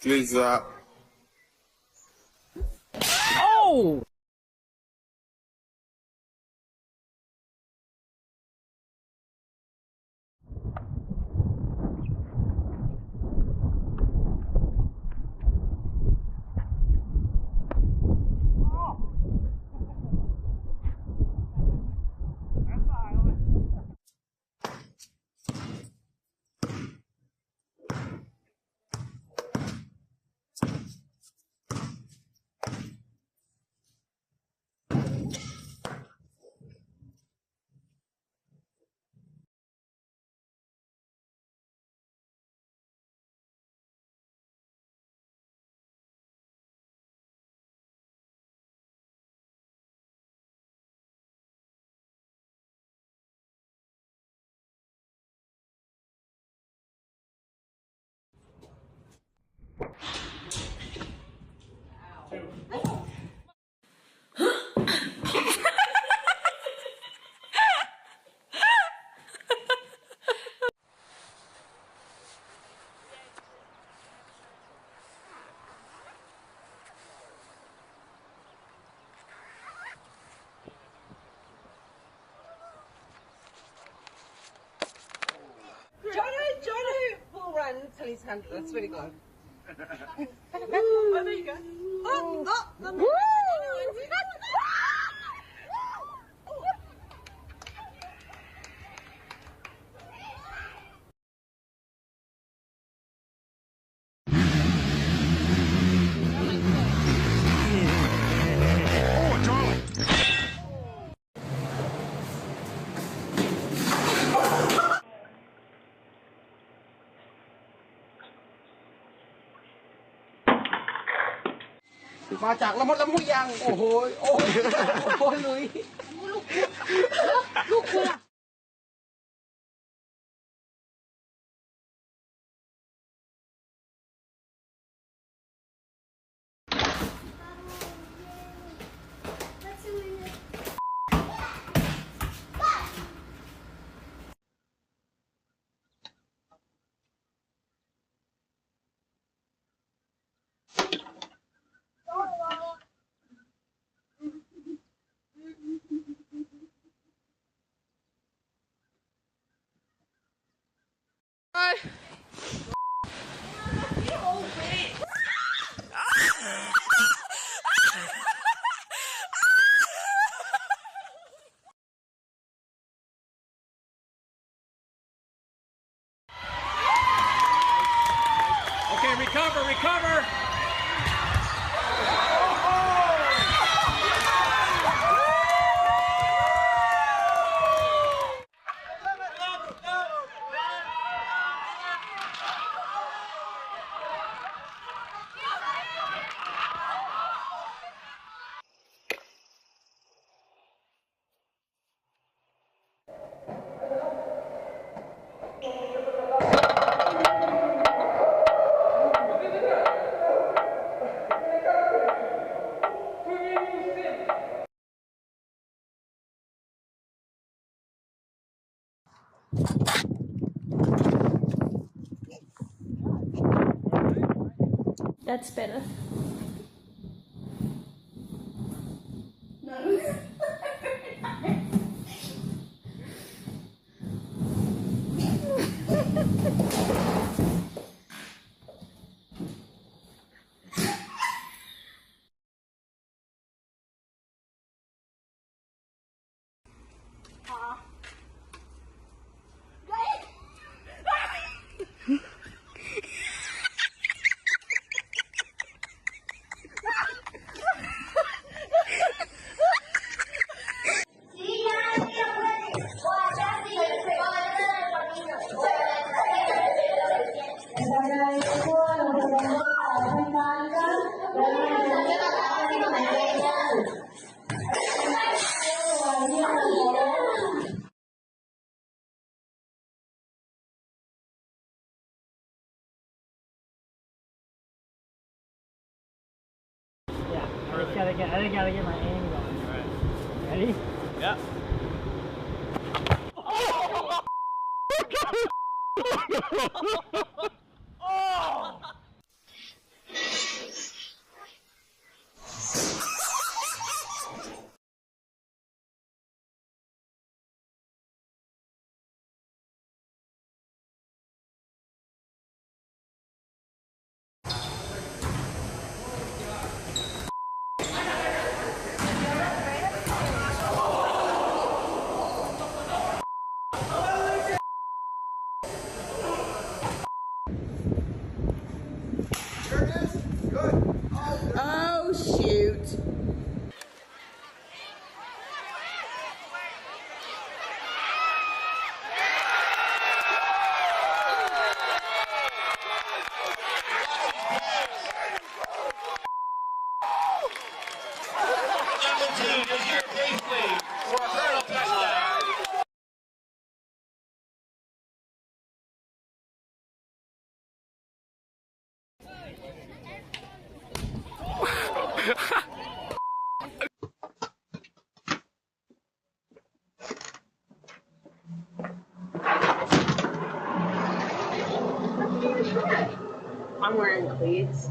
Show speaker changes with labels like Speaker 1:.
Speaker 1: Please,
Speaker 2: Oh!
Speaker 3: Jono will run till he's 100, I swear to God. Oh, there you go.
Speaker 4: มาจากละมดละมุยยังโอ้โหโอ้โหโอ้โหลุยลูกคุณ
Speaker 2: Okay, recover, recover!
Speaker 5: That's better. I just gotta get my aim going. Alright. Ready?
Speaker 6: Yeah.
Speaker 2: Oh!
Speaker 4: boots.
Speaker 3: I'm wearing cleats.